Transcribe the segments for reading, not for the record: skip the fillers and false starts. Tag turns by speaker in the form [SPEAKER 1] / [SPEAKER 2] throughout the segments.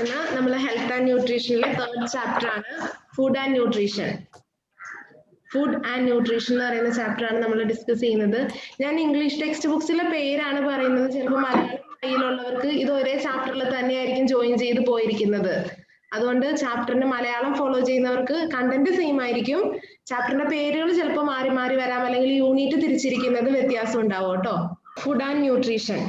[SPEAKER 1] ഇന്ന് നമ്മൾ health and ന്യൂട്രീഷനിലെ 3rd chapter ആണ് food and nutrition. Food and nutrition എന്ന് പറയുന്ന ചാപ്റ്റർ ആണ് നമ്മൾ ഡിസ്കസ് ചെയ്യുന്നത്. ഞാൻ ഇംഗ്ലീഷ് ടെക്സ്റ്റ് ബുക്സിലെ പേരാണ് പറയുന്നത്. ചിലപ്പോൾ മലയാളം കയ്യിലുള്ളവർക്ക് ഇത് ഒരേ ചാപ്റ്ററിൽ തന്നെയായിരിക്കും ജോയിൻ ചെയ്ത് പോയിരിക്കുന്നത്. അതുകൊണ്ട് ചാപ്റ്ററിന്റെ മലയാളം ഫോളോ ചെയ്യുന്നവർക്ക് കണ്ടന്റ് സെയിം ആയിരിക്കും. ചാപ്റ്ററിന്റെ പേരുകൾ ചിലപ്പോൾ മാറി മാറി വരാം, അല്ലെങ്കിൽ യൂണിറ്റ് തിരിച്ചിരിക്കുന്നത് വ്യത്യാസം ഉണ്ടാവും കേട്ടോ. ഫുഡ് ആൻഡ് ന്യൂട്രീഷൻ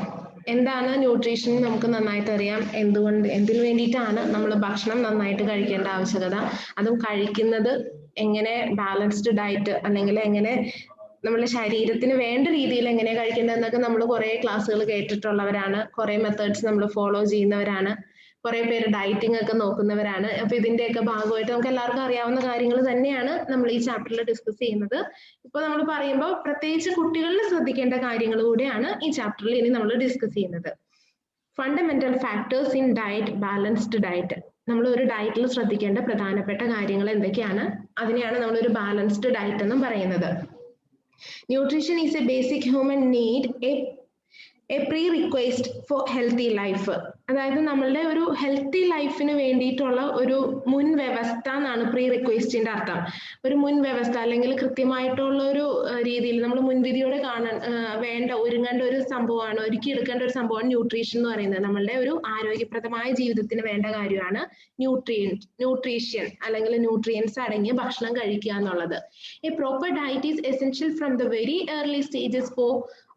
[SPEAKER 1] എന്താണ്? ന്യൂട്രീഷൻ നമുക്ക് നന്നായിട്ട് അറിയാം. എന്തിനു വേണ്ടിയിട്ടാണ് നമ്മൾ ഭക്ഷണം നന്നായിട്ട് കഴിക്കേണ്ട ആവശ്യകത, അതും കഴിക്കുന്നത് എങ്ങനെ, ബാലൻസ്ഡ് ഡയറ്റ് അല്ലെങ്കിൽ എങ്ങനെ നമ്മുടെ ശരീരത്തിന് വേണ്ട രീതിയിൽ എങ്ങനെ കഴിക്കേണ്ടതെന്നൊക്കെ നമ്മൾ കുറെ ക്ലാസ്സുകൾ കേട്ടിട്ടുള്ളവരാണ്. കുറെ മെത്തേഡ്സ് നമ്മൾ ഫോളോ ചെയ്യുന്നവരാണ്. കുറെ പേര് ഡയറ്റിംഗ് ഒക്കെ നോക്കുന്നവരാണ്. അപ്പൊ ഇതിന്റെയൊക്കെ ഭാഗമായിട്ട് നമുക്ക് എല്ലാവർക്കും അറിയാവുന്ന കാര്യങ്ങൾ തന്നെയാണ് നമ്മൾ ഈ ചാപ്റ്ററിൽ ഡിസ്കസ് ചെയ്യുന്നത്. ഇപ്പൊ നമ്മൾ പറയുമ്പോൾ പ്രത്യേകിച്ച് കുട്ടികളിൽ ശ്രദ്ധിക്കേണ്ട കാര്യങ്ങൾ കൂടിയാണ് ഈ ചാപ്റ്ററിൽ ഇനി നമ്മൾ ഡിസ്കസ് ചെയ്യുന്നത്. Fundamental factors in diet, balanced diet. നമ്മൾ ഒരു ഡയറ്റിൽ ശ്രദ്ധിക്കേണ്ട പ്രധാനപ്പെട്ട കാര്യങ്ങൾ എന്തൊക്കെയാണ്, അതിനെയാണ് നമ്മൾ ഒരു ബാലൻസ്ഡ് ഡയറ്റ് എന്നും പറയുന്നത്. Nutrition is A basic human need, A pre request for healthy life. അതായത് നമ്മളുടെ ഒരു ഹെൽത്തി ലൈഫിന് വേണ്ടിയിട്ടുള്ള ഒരു മുൻ വ്യവസ്ഥ എന്നാണ് പ്രീ റിക്വസ്റ്റിന്റെ അർത്ഥം. ഒരു മുൻ വ്യവസ്ഥ അല്ലെങ്കിൽ കൃത്യമായിട്ടുള്ള ഒരു രീതിയിൽ നമ്മൾ മുൻവിധിയോടെ ഒരുങ്ങേണ്ട ഒരു സംഭവമാണ്, ഒരുക്കി എടുക്കേണ്ട ഒരു സംഭവമാണ് ന്യൂട്രീഷൻ എന്ന് പറയുന്നത്. നമ്മളുടെ ഒരു ആരോഗ്യപ്രദമായ ജീവിതത്തിന് വേണ്ട കാര്യമാണ് ന്യൂട്രീഷൻ അല്ലെങ്കിൽ ന്യൂട്രിയൻസ് അടങ്ങിയ ഭക്ഷണം കഴിക്കുക എന്നുള്ളത്. A proper diet is essential from the very early stages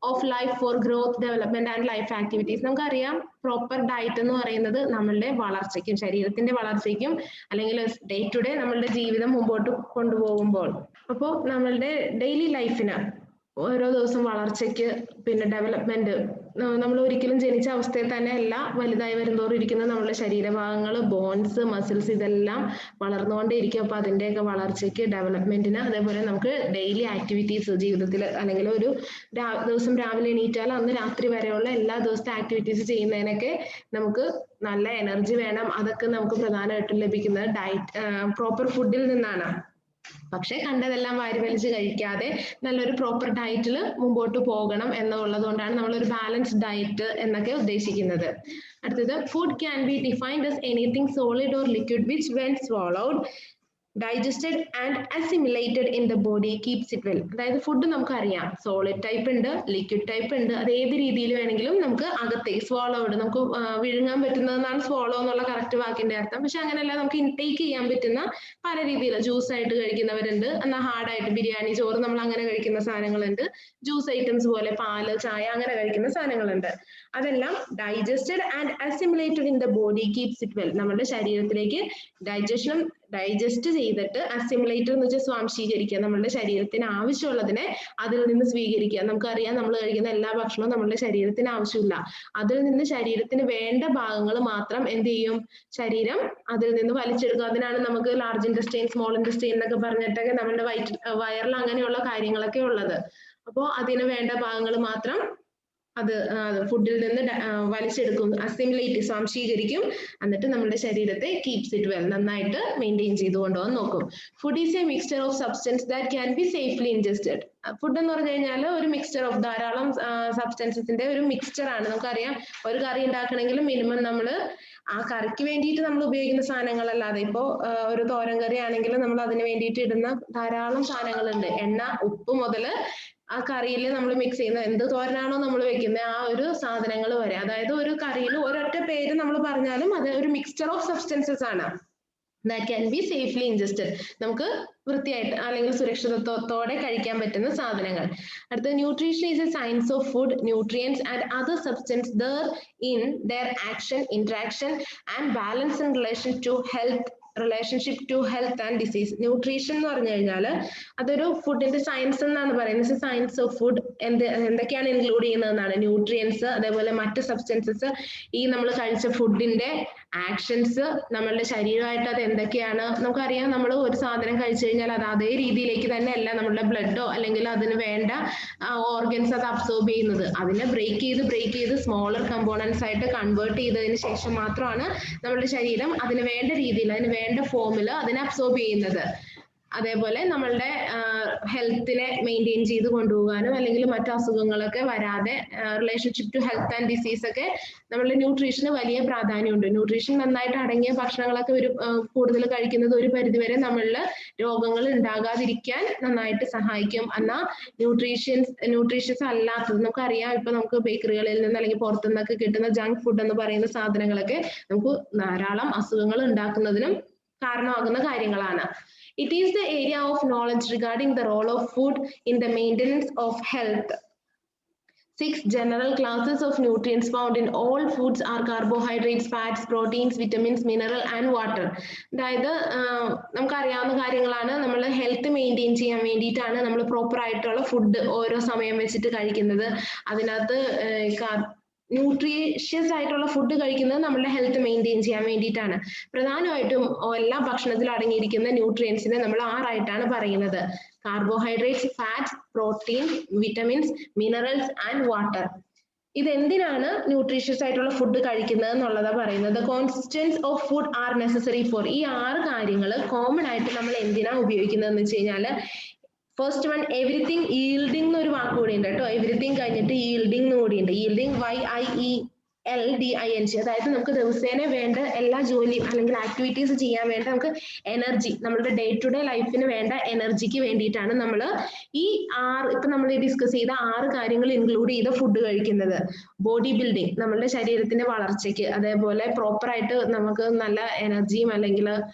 [SPEAKER 1] of life for growth, development and life activities. നമുക്കറിയാം പ്രോപ്പർ ഡയറ്റ് എന്ന് പറയുന്നത് നമ്മളുടെ വളർച്ചയ്ക്കും ശരീരത്തിന്റെ വളർച്ചയ്ക്കും അല്ലെങ്കിൽ ഡേ ടു ഡേ നമ്മളുടെ ജീവിതം മുമ്പോട്ട് കൊണ്ടുപോകുമ്പോൾ, അപ്പോൾ നമ്മളുടെ ഡെയിലി ലൈഫിന് ഓരോ ദിവസം വളർച്ചയ്ക്ക് പിന്നെ ഡെവലപ്മെന്റ്, നമ്മൾ ഒരിക്കലും ജനിച്ച അവസ്ഥയിൽ തന്നെ അല്ല, വലുതായി വരുന്നതോറും ഇരിക്കുന്ന നമ്മളുടെ ശരീരഭാഗങ്ങൾ, ബോൺസ്, മസിൽസ് ഇതെല്ലാം വളർന്നുകൊണ്ടേയിരിക്കും. അപ്പൊ അതിന്റെയൊക്കെ വളർച്ചയ്ക്ക്, ഡെവലപ്മെന്റിന്, അതേപോലെ നമുക്ക് ഡെയിലി ആക്ടിവിറ്റീസ് ജീവിതത്തിൽ അല്ലെങ്കിൽ ഒരു ദിവസം രാവിലെ എണീറ്റാൽ അന്ന് രാത്രി വരെയുള്ള എല്ലാ ദിവസത്തെ ആക്ടിവിറ്റീസ് ചെയ്യുന്നതിനൊക്കെ നമുക്ക് നല്ല എനർജി വേണം. അതൊക്കെ നമുക്ക് പ്രധാനമായിട്ടും ലഭിക്കുന്നത് പ്രോപ്പർ ഫുഡിൽ നിന്നാണ്. പക്ഷെ കണ്ടതെല്ലാം വാരി വലിച്ച് കഴിക്കാതെ നല്ലൊരു പ്രോപ്പർ ഡയറ്റിൽ മുമ്പോട്ട് പോകണം എന്നുള്ളത് കൊണ്ടാണ് നമ്മൾ ഒരു ബാലൻസ്ഡ് ഡയറ്റ് എന്നൊക്കെ ഉദ്ദേശിക്കുന്നത്. അടുത്തത്, food can be defined as anything solid or liquid which when swallowed, digested and assimilated in the body keeps it well. അതായത് ഫുഡ് നമുക്കറിയാം, സോളിഡ് ടൈപ്പ് ഉണ്ട്, ലിക്വിഡ് ടൈപ്പ് ഉണ്ട്. അത് ഏത് രീതിയിൽ വേണമെങ്കിലും നമുക്ക് അകത്തേക്ക് swallowed, നമുക്ക് വിഴുങ്ങാൻ പറ്റുന്നതെന്നാണ് swallow എന്നുള്ള കറക്റ്റ് വാക്കിന്റെ അർത്ഥം. പക്ഷെ അങ്ങനെയല്ല, നമുക്ക് ഇൻടേക്ക് ചെയ്യാൻ പറ്റുന്ന പല രീതിയിൽ. ജ്യൂസ് ആയിട്ട് കഴിക്കുന്നവരുണ്ട്, എന്നാൽ ഹാർഡായിട്ട് ബിരിയാണി, ചോറ് നമ്മൾ അങ്ങനെ കഴിക്കുന്ന സാധനങ്ങളുണ്ട്. ജ്യൂസ് ഐറ്റംസ് പോലെ പാല്, ചായ അങ്ങനെ കഴിക്കുന്ന സാധനങ്ങളുണ്ട്. അതെല്ലാം digested and assimilated in the body keeps it well. നമ്മുടെ ശരീരത്തിലേക്ക് ഡൈജസ്റ്റ് ചെയ്തിട്ട്, അസിമിലേറ്റഡ് എന്ന് വെച്ചാൽ സ്വാംശീകരിക്കുക, നമ്മുടെ ശരീരത്തിന് ആവശ്യമുള്ളതിനെ അതിൽ നിന്ന് സ്വീകരിക്കുക. നമുക്കറിയാം നമ്മൾ കഴിക്കുന്ന എല്ലാ ഭക്ഷണവും നമ്മുടെ ശരീരത്തിന് ആവശ്യമില്ല. അതിൽ നിന്ന് ശരീരത്തിന് വേണ്ട ഭാഗങ്ങൾ മാത്രം എന്ത് ചെയ്യും, ശരീരം അതിൽ നിന്ന് വലിച്ചെടുക്കും. അതിനാണ് നമുക്ക് ലാർജ് ഇൻറ്റസ്റ്റൈൻ, സ്മോൾ ഇൻറ്റസ്റ്റൈൻ എന്നൊക്കെ പറഞ്ഞിട്ടൊക്കെ നമ്മുടെ വയറിൽ അങ്ങനെയുള്ള കാര്യങ്ങളൊക്കെ ഉള്ളത്. അപ്പോൾ അതിന് വേണ്ട ഭാഗങ്ങൾ മാത്രം അത് ഫുഡിൽ നിന്ന് വലിച്ചെടുക്കും, അസിമിലേറ്റ്, സ്വാംശീകരിക്കും. എന്നിട്ട് നമ്മുടെ ശരീരത്തെ കീപ്സ് ഇറ്റ് വെൽ, നന്നായിട്ട് മെയിൻറ്റെയിൻ ചെയ്ത് കൊണ്ടുപോകാൻ നോക്കും. Food is A mixture of substance that can be safely ingested. Food എന്ന് പറഞ്ഞു കഴിഞ്ഞാൽ ഒരു മിക്സ്ചർ ഓഫ് ധാരാളം സബ്സ്റ്റൻസസിന്റെ ഒരു മിക്സ്ചർ ആണ്. നമുക്കറിയാം ഒരു കറി ഉണ്ടാക്കണമെങ്കിൽ മിനിമം നമ്മൾ ആ കറിക്ക് വേണ്ടിയിട്ട് നമ്മൾ ഉപയോഗിക്കുന്ന സാധനങ്ങളല്ലാതെ, ഇപ്പോ ഒരു തോരൻ കറി ആണെങ്കിൽ നമ്മൾ അതിന് വേണ്ടിയിട്ട് ഇടുന്ന ധാരാളം സാധനങ്ങളുണ്ട്. എണ്ണ, ഉപ്പ് മുതൽ ആ കറിയിൽ നമ്മൾ മിക്സ് ചെയ്യുന്ന എന്ത് തോരനാണോ നമ്മൾ വെക്കുന്നത് ആ ഒരു സാധനങ്ങൾ വരെ, അതായത് ഒരു കറിയിൽ ഒരൊറ്റ പേര് നമ്മൾ പറഞ്ഞാലും അത് ഒരു മിക്സ്ചർ ഓഫ് സബ്സ്റ്റൻസസ് ആണ്. That can be safely ingested, നമുക്ക് വൃത്തിയായിട്ട് അല്ലെങ്കിൽ സുരക്ഷിതത്വത്തോടെ കഴിക്കാൻ പറ്റുന്ന സാധനങ്ങൾ. അടുത്ത, nutrition is A science of food, nutrients and other substance there in their action, interaction and balance in relationship to health and disease. Nutrition എന്ന് പറഞ്ഞു കഴിഞ്ഞാൽ അതൊരു ഫുഡിന്റെ സയൻസ് എന്നാണ് പറയുന്നത്. സയൻസ് ഓഫ് ഫുഡ് എന്തൊക്കെയാണ് ഇൻക്ലൂഡ് ചെയ്യുന്നതെന്നാണ്. ന്യൂട്രിയൻസ്, അതേപോലെ മറ്റ് സബ്സ്റ്റൻസസ്, ഈ നമ്മൾ കഴിച്ച ഫുഡിന്റെ ആക്ഷൻസ്, നമ്മളുടെ ശരീരമായിട്ട് അത് എന്തൊക്കെയാണ്. നമുക്കറിയാം നമ്മൾ ഒരു സാധനം കഴിച്ചു കഴിഞ്ഞാൽ അത് അതേ രീതിയിലേക്ക് തന്നെ അല്ല നമ്മളുടെ ബ്ലഡോ അല്ലെങ്കിൽ അതിന് വേണ്ട ഓർഗൻസ് അത് അബ്സോർബ് ചെയ്യുന്നത്. അതിനെ ബ്രേക്ക് ചെയ്ത് സ്മോളർ കമ്പോണൻസ് ആയിട്ട് കൺവേർട്ട് ചെയ്തതിന് ശേഷം മാത്രമാണ് നമ്മളുടെ ശരീരം അതിന് വേണ്ട രീതിയിൽ, അതിന് വേണ്ട ഫോമിൽ അതിനെ അബ്സോർബ് ചെയ്യുന്നത്. അതേപോലെ നമ്മളുടെ ഹെൽത്തിനെ മെയിൻറ്റെയിൻ ചെയ്ത് കൊണ്ടുപോകാനും അല്ലെങ്കിൽ മറ്റു അസുഖങ്ങളൊക്കെ വരാതെ relationship to health and disease ഒക്കെ നമ്മളുടെ ന്യൂട്രീഷന് വലിയ പ്രാധാന്യമുണ്ട്. ന്യൂട്രീഷൻ നന്നായിട്ട് അടങ്ങിയ ഭക്ഷണങ്ങളൊക്കെ കൂടുതൽ കഴിക്കുന്നത് ഒരു പരിധിവരെ നമ്മളിൽ രോഗങ്ങൾ ഉണ്ടാകാതിരിക്കാൻ നന്നായിട്ട് സഹായിക്കും. എന്നാൽ ന്യൂട്രീഷ്യസ് അല്ലാത്തത് നമുക്കറിയാം, ഇപ്പൊ നമുക്ക് ബേക്കറികളിൽ നിന്ന് അല്ലെങ്കിൽ പുറത്തുനിന്നൊക്കെ കിട്ടുന്ന ജങ്ക് ഫുഡ് എന്ന് പറയുന്ന സാധനങ്ങളൊക്കെ നമുക്ക് ധാരാളം അസുഖങ്ങൾ ഉണ്ടാക്കുന്നതിനും കാരണമാകുന്ന കാര്യങ്ങളാണ്. It is the area of knowledge regarding the role of food in the maintenance of health. 6 general classes of nutrients found in all foods are carbohydrates, fats, proteins, vitamins, mineral and water. അതായത് നമുക്കറിയാവുന്ന കാര്യങ്ങളാണ്. നമ്മൾ health maintain ചെയ്യാൻ വേണ്ടിയിട്ടാണ് നമ്മൾ proper ആയിട്ടുള്ള food ഓരോ സമയം വെച്ചിട്ട് കഴിക്കുന്നത്. അതിനകത്ത് ന്യൂട്രീഷ്യസ് ആയിട്ടുള്ള ഫുഡ് കഴിക്കുന്നത് നമ്മുടെ ഹെൽത്ത് മെയിൻറ്റെയിൻ ചെയ്യാൻ വേണ്ടിയിട്ടാണ്. പ്രധാനമായിട്ടും എല്ലാ ഭക്ഷണത്തിലും അടങ്ങിയിരിക്കുന്ന ന്യൂട്രിയൻസിനെ നമ്മൾ 6 ആയിട്ടാണ് പറയുന്നത്. Carbohydrates, fats, protein, vitamins, minerals and water. ഇതെന്തിനാണ് ന്യൂട്രീഷ്യസ് ആയിട്ടുള്ള ഫുഡ് കഴിക്കുന്നത് എന്നുള്ളതാണ് പറയുന്നത്. Consistence of food are necessary for. ഈ 6 കാര്യങ്ങൾ കോമൺ ആയിട്ട് നമ്മൾ എന്തിനാ ഉപയോഗിക്കുന്നതെന്ന് വെച്ച് കഴിഞ്ഞാൽ, ഫസ്റ്റ് വൺ എവറിത്തിങ് ഈൽഡിംഗ് എന്നൊരു വാക്ക് കൂടി ഉണ്ട് കേട്ടോ. എവറിത്തിങ് കഴിഞ്ഞിട്ട് ഈൽഡിംഗ് എന്ന് കൂടി ഉണ്ട്. ഈൽഡിംഗ് YIELDING, അതായത് നമുക്ക് ദിവസേന വേണ്ട എല്ലാ ജോലിയും അല്ലെങ്കിൽ ആക്ടിവിറ്റീസ് ചെയ്യാൻ വേണ്ട നമുക്ക് എനർജി, നമ്മുടെ ഡേ ടു ഡേ ലൈഫിന് വേണ്ട എനർജിക്ക് വേണ്ടിയിട്ടാണ് നമ്മൾ ഈ ഇപ്പൊ നമ്മൾ ഡിസ്കസ് ചെയ്ത 6 കാര്യങ്ങൾ ഇൻക്ലൂഡ് ചെയ്ത ഫുഡ് കഴിക്കുന്നത്. ബോഡി ബിൽഡിംഗ്, നമ്മുടെ ശരീരത്തിന്റെ വളർച്ചയ്ക്ക്, അതേപോലെ പ്രോപ്പർ ആയിട്ട് നമുക്ക് നല്ല എനർജിയും അല്ലെങ്കിൽ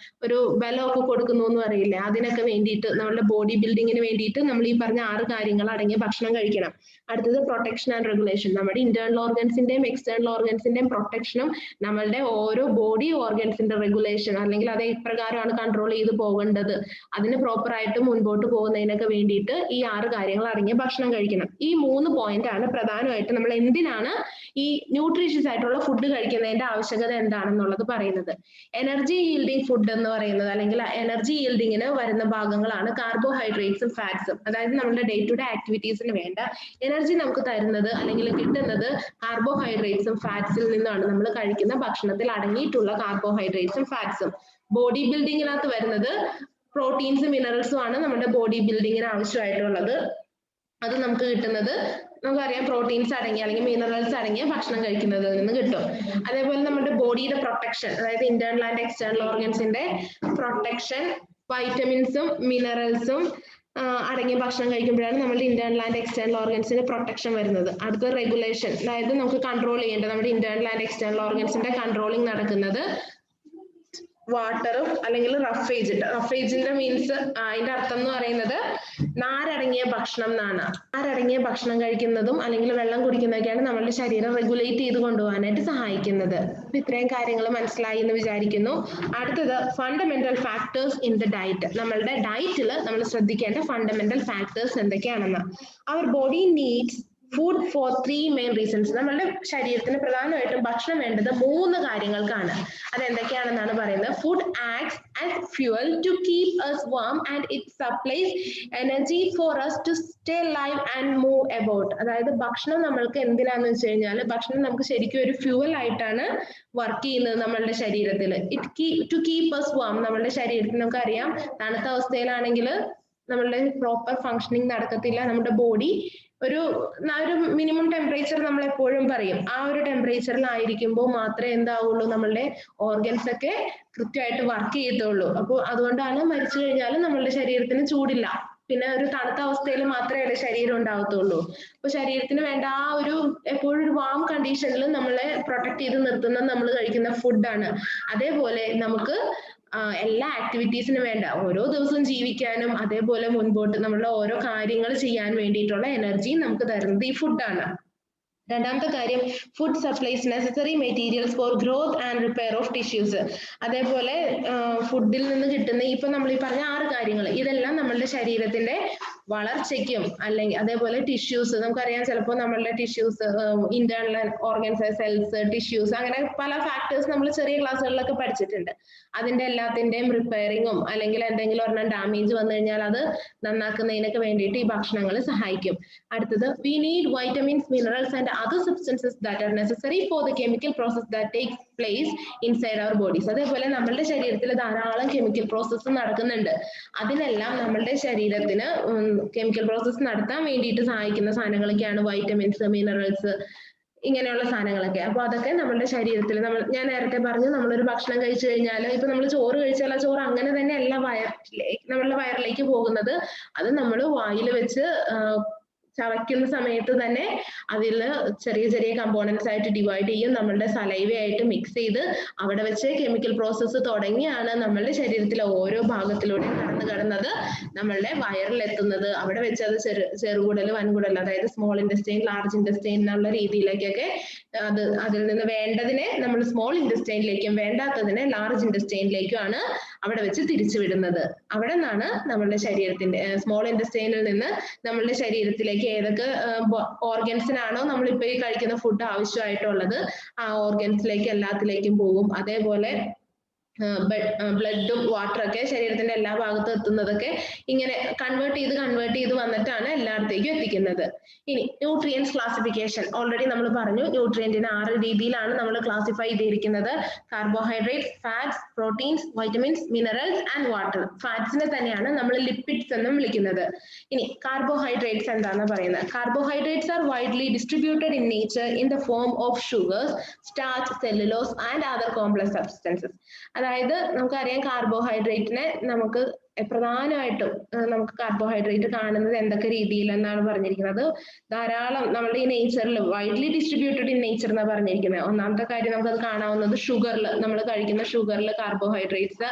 [SPEAKER 1] ഒരു ബലമൊക്കെ കൊടുക്കുന്നു എന്ന് പറയില്ലേ, അതിനൊക്കെ വേണ്ടിയിട്ട് നമ്മളുടെ ബോഡി ബിൽഡിങ്ങിന് വേണ്ടിയിട്ട് നമ്മൾ ഈ പറഞ്ഞ 6 കാര്യങ്ങൾ അടങ്ങിയ ഭക്ഷണം കഴിക്കണം. അടുത്തത് പ്രൊട്ടക്ഷൻ ആൻഡ് റെഗുലേഷൻ, നമ്മുടെ ഇന്റേണൽ ഓർഗൻസിന്റെയും എക്സ്റ്റേണൽ ഓർഗൻസിന്റെയും പ്രൊട്ടക്ഷനും നമ്മളുടെ ഓരോ ബോഡി ഓർഗൻസിന്റെ റെഗുലേഷൻ, അല്ലെങ്കിൽ അത് ഇപ്രകാരമാണ് കൺട്രോൾ ചെയ്ത് പോകേണ്ടത്, അതിന് പ്രോപ്പർ ആയിട്ട് മുൻപോട്ട് പോകുന്നതിനൊക്കെ വേണ്ടിയിട്ട് ഈ 6 കാര്യങ്ങൾ അടങ്ങിയ ഭക്ഷണം കഴിക്കണം. ഈ 3 പോയിന്റ് ആണ് പ്രധാനമായിട്ട് നമ്മൾ എന്തിനാണ് ഈ ന്യൂട്രീഷ്യസ് ആയിട്ടുള്ള ഫുഡ് കഴിക്കുന്നതിന്റെ ആവശ്യകത എന്താണെന്നുള്ളത് പറയുന്നത്. എനർജി ഈൽഡിംഗ് ഫുഡ് എന്ന് പറയുന്നത്, അല്ലെങ്കിൽ എനർജി ഈൽഡിങ്ങിന് വരുന്ന ഭാഗങ്ങളാണ് കാർബോഹൈഡ്രേറ്റ്സും ഫാറ്റ്സും. അതായത് നമ്മുടെ ഡേ ടു ഡേ ആക്ടിവിറ്റീസിന് വേണ്ട എനർജി നമുക്ക് തരുന്നത് അല്ലെങ്കിൽ കിട്ടുന്നത് കാർബോഹൈഡ്രേറ്റ്സും ഫാറ്റ്സിൽ നിന്നാണ്. നമ്മൾ കഴിക്കുന്ന ഭക്ഷണത്തിൽ അടങ്ങിയിട്ടുള്ള കാർബോഹൈഡ്രേറ്റ്സും ഫാറ്റ്സും. ബോഡി ബിൽഡിങ്ങിനകത്ത് വരുന്നത് പ്രോട്ടീൻസും മിനറൽസും ആണ് നമ്മുടെ ബോഡി ബിൽഡിങ്ങിന് ആവശ്യമായിട്ടുള്ളത്. അത് നമുക്ക് കിട്ടുന്നത് നമുക്കറിയാം പ്രോട്ടീൻസ് അടങ്ങിയ അല്ലെങ്കിൽ മിനറൽസ് അടങ്ങിയ ഭക്ഷണം കഴിക്കുന്നതിൽ നിന്ന് കിട്ടും. അതേപോലെ നമ്മുടെ ബോഡിയുടെ പ്രൊട്ടക്ഷൻ, അതായത് ഇന്റേണൽ ആൻഡ് എക്സ്റ്റേണൽ ഓർഗൻസിന്റെ പ്രൊട്ടക്ഷൻ, വൈറ്റമിൻസും മിനറൽസും അടങ്ങിയ ഭക്ഷണം കഴിക്കുമ്പോഴാണ് നമ്മുടെ ഇന്റേണൽ ആൻഡ് എക്സ്റ്റേണൽ ഓർഗൻസിന്റെ പ്രൊട്ടക്ഷൻ വരുന്നത്. അടുത്ത റെഗുലേഷൻ, അതായത് നമുക്ക് കൺട്രോൾ ചെയ്യേണ്ടത് നമ്മുടെ ഇന്റേണൽ ആൻഡ് എക്സ്റ്റേണൽ ഓർഗൻസിന്റെ കൺട്രോളിങ് നടക്കുന്നത് വാട്ടറും അല്ലെങ്കിൽ റഫേജിന്റെ മീൻസ് അതിന്റെ അർത്ഥം എന്ന് പറയുന്നത് നാരടങ്ങിയ ഭക്ഷണം എന്നാണ്. നാരടങ്ങിയ ഭക്ഷണം കഴിക്കുന്നതും അല്ലെങ്കിൽ വെള്ളം കുടിക്കുന്നതൊക്കെയാണ് നമ്മളുടെ ശരീരം റെഗുലേറ്റ് ചെയ്ത് കൊണ്ടുപോകാനായിട്ട് സഹായിക്കുന്നത്. ഇത്രയും കാര്യങ്ങൾ മനസ്സിലായി എന്ന് വിചാരിക്കുന്നു. അടുത്തത് fundamental factors in the diet. നമ്മളുടെ ഡയറ്റിൽ നമ്മൾ ശ്രദ്ധിക്കേണ്ട ഫണ്ടമെന്റൽ ഫാക്ടേഴ്സ് എന്തൊക്കെയാണെന്ന്. Our body needs food for 3 main reasons. നമ്മളുടെ ശരീരത്തിന് പ്രധാനമായിട്ടും ഭക്ഷണം വേണ്ടത് 3 കാര്യങ്ങൾക്കാണ്. അതെന്തൊക്കെയാണെന്നാണ് പറയുന്നത്. Food acts as fuel to keep us warm and it supplies energy for us to stay alive and move about. അതായത് ഭക്ഷണം നമ്മൾക്ക് എന്തിനാന്ന് വെച്ച് കഴിഞ്ഞാൽ, ഭക്ഷണം നമുക്ക് ശരിക്കും ഒരു ഫ്യൂവൽ ആയിട്ടാണ് വർക്ക് ചെയ്യുന്നത് നമ്മളുടെ ശരീരത്തിൽ. ടു കീപ് us warm, നമ്മളുടെ ശരീരത്തിന് നമുക്കറിയാം തണുത്ത അവസ്ഥയിലാണെങ്കിൽ നമ്മളുടെ പ്രോപ്പർ ഫങ്ഷനിങ് നടക്കത്തില്ല. നമ്മുടെ ബോഡി ഒരു മിനിമം ടെമ്പറേച്ചർ നമ്മൾ എപ്പോഴും പറയും, ആ ഒരു ടെമ്പറേച്ചറിലായിരിക്കുമ്പോൾ മാത്രമേ എന്താവുള്ളൂ, നമ്മളുടെ ഓർഗൻസ് ഒക്കെ കൃത്യമായിട്ട് വർക്ക് ചെയ്യത്തുള്ളൂ. അപ്പോൾ അതുകൊണ്ടാണ് മരിച്ചു കഴിഞ്ഞാൽ നമ്മളുടെ ശരീരത്തിന് ചൂടില്ല, പിന്നെ ഒരു തണുത്ത അവസ്ഥയിൽ മാത്രമേ ശരീരം ഉണ്ടാവത്തുള്ളൂ. അപ്പൊ ശരീരത്തിന് വേണ്ട ആ ഒരു എപ്പോഴും ഒരു വാം കണ്ടീഷനിൽ നമ്മളെ പ്രൊട്ടക്ട് ചെയ്ത് നിർത്തുന്നത് നമ്മൾ കഴിക്കുന്ന ഫുഡാണ്. അതേപോലെ നമുക്ക് എല്ലാ ആക്ടിവിറ്റീസിനും വേണ്ട ഓരോ ദിവസവും ജീവിക്കാനും അതേപോലെ മുൻപോട്ട് നമ്മളുടെ ഓരോ കാര്യങ്ങൾ ചെയ്യാൻ വേണ്ടിയിട്ടുള്ള എനർജി നമുക്ക് തരുന്നത് ഈ ഫുഡാണ്. രണ്ടാമത്തെ കാര്യം, food supplies necessary materials for growth and repair of tissues. അതേപോലെ ഫുഡിൽ നിന്ന് കിട്ടുന്ന ഇപ്പൊ നമ്മൾ ഈ പറഞ്ഞ 6 കാര്യങ്ങൾ, ഇതെല്ലാം നമ്മളുടെ ശരീരത്തിന്റെ വളർച്ചയ്ക്കും അല്ലെങ്കിൽ അതേപോലെ ടിഷ്യൂസ് നമുക്കറിയാം ചിലപ്പോൾ നമ്മളുടെ tissues internal organs cells tissues അങ്ങനെ പല ഫാക്ടേഴ്സ് നമ്മൾ ചെറിയ ക്ലാസ്സുകളിലൊക്കെ പഠിച്ചിട്ടുണ്ട്. അതിന്റെ എല്ലാത്തിന്റെയും റിപ്പയറിങ്ങും അല്ലെങ്കിൽ എന്തെങ്കിലും ഒരെണ്ണം ഡാമേജ് വന്നു കഴിഞ്ഞാൽ അത് നന്നാക്കുന്നതിനൊക്കെ വേണ്ടിയിട്ട് ഈ ഭക്ഷണങ്ങൾ സഹായിക്കും. അടുത്തത് we need vitamins minerals and other substances that are necessary for the chemical process that takes place inside our bodies. അതേപോലെ നമ്മളുടെ ശരീരത്തിൽ ധാരാളം കെമിക്കൽ പ്രോസസ്സ് നടക്കുന്നുണ്ട്. അതിനെല്ലാം നമ്മളുടെ ശരീരത്തിന് കെമിക്കൽ പ്രോസസ്സ് നടത്താൻ വേണ്ടിയിട്ട് സഹായിക്കുന്ന സാധനങ്ങളൊക്കെയാണ് വൈറ്റമിൻസ് മിനറൽസ് ഇങ്ങനെയുള്ള സാധനങ്ങളൊക്കെ. അപ്പൊ അതൊക്കെ നമ്മുടെ ശരീരത്തിൽ ഞാൻ നേരത്തെ പറഞ്ഞു നമ്മളൊരു ഭക്ഷണം കഴിച്ചു കഴിഞ്ഞാൽ ഇപ്പൊ നമ്മൾ ചോറ് കഴിച്ചാൽ ആ ചോറ് അങ്ങനെ തന്നെ അല്ല നമ്മളുടെ വയറിലേക്ക് പോകുന്നത്. അത് നമ്മൾ വായിൽ വെച്ച് ചവയ്ക്കുന്ന സമയത്ത് തന്നെ അതിൽ ചെറിയ ചെറിയ കമ്പോണൻസ് ആയിട്ട് ഡിവൈഡ് ചെയ്യും. നമ്മളുടെ സലൈവയായിട്ട് മിക്സ് ചെയ്ത് അവിടെ വെച്ച് കെമിക്കൽ പ്രോസസ്സ് തുടങ്ങിയാണ് നമ്മളുടെ ശരീരത്തിലെ ഓരോ ഭാഗത്തിലൂടെയും കടന്നത് നമ്മളുടെ വയറിലെത്തുന്നത്. അവിടെ വെച്ച് അത് ചെറുകുടൽ വൻകുടൽ അതായത് സ്മോൾ ഇൻറ്റസ്റ്റൈൻ ലാർജ് ഇൻറ്റസ്റ്റൈൻ എന്നുള്ള രീതിയിലേക്കൊക്കെ അതിൽ നിന്ന് വേണ്ടതിനെ നമ്മൾ സ്മോൾ ഇൻറ്റസ്റ്റൈനിലേക്കും വേണ്ടാത്തതിനെ ലാർജ് ഇൻറ്റസ്റ്റൈനിലേക്കുമാണ് അവിടെ വെച്ച് തിരിച്ചു വിടുന്നത്. അവിടെ നിന്നാണ് നമ്മളുടെ ശരീരത്തിന്റെ സ്മോൾ ഇൻറ്റസ്റ്റൈനിൽ നിന്ന് നമ്മളുടെ ശരീരത്തിലേക്ക് ഏതൊക്കെ ഓർഗൻസിനാണോ നമ്മളിപ്പോ ഈ കഴിക്കുന്ന ഫുഡ് ആവശ്യമായിട്ടുള്ളത് ആ ഓർഗൻസിലേക്ക് എല്ലാത്തിലേക്കും പോകും. അതേപോലെ ബ്ലഡും വാട്ടറൊക്കെ ശരീരത്തിന്റെ എല്ലാ ഭാഗത്തും എത്തുന്നതൊക്കെ ഇങ്ങനെ കൺവേർട്ട് ചെയ്ത് വന്നിട്ടാണ് എല്ലായിടത്തേക്കും എത്തിക്കുന്നത്. ഇനി ന്യൂട്രിയൻസ് ക്ലാസിഫിക്കേഷൻ ഓൾറെഡി നമ്മൾ പറഞ്ഞു. ന്യൂട്രിയന്റിനെ 6 രീതിയിലാണ് നമ്മൾ ക്ലാസിഫൈ ചെയ്തിരിക്കുന്നത്. Carbohydrates, fats, proteins, vitamins, minerals and water. ഫാറ്റ്സിനെ തന്നെയാണ് നമ്മൾ ലിപ്പിഡ്സ് എന്നും വിളിക്കുന്നത്. ഇനി കാർബോഹൈഡ്രേറ്റ്സ് എന്താണെന്ന് പറയുന്നത്. Carbohydrates are widely distributed in nature in the form of sugars, starch, cellulose and other complex substances. അതായത് നമുക്കറിയാം കാർബോഹൈഡ്രേറ്റിനെ നമുക്ക് പ്രധാനമായിട്ടും നമുക്ക് കാർബോഹൈഡ്രേറ്റ് കാണുന്നത് എന്തൊക്കെ രീതിയിലെന്നാണ് പറഞ്ഞിരിക്കുന്നത്. ധാരാളം നമ്മുടെ ഈ നേച്ചറിൽ വൈഡ്ലി ഡിസ്ട്രിബ്യൂട്ടഡ് ഇൻ നേച്ചർ എന്നാണ് പറഞ്ഞിരിക്കുന്നത്. ഒന്നാമത്തെ കാര്യം നമുക്കത് കാണാവുന്നത് ഷുഗറിൽ, നമ്മൾ കഴിക്കുന്ന ഷുഗറിൽ കാർബോഹൈഡ്രേറ്റ്സ്,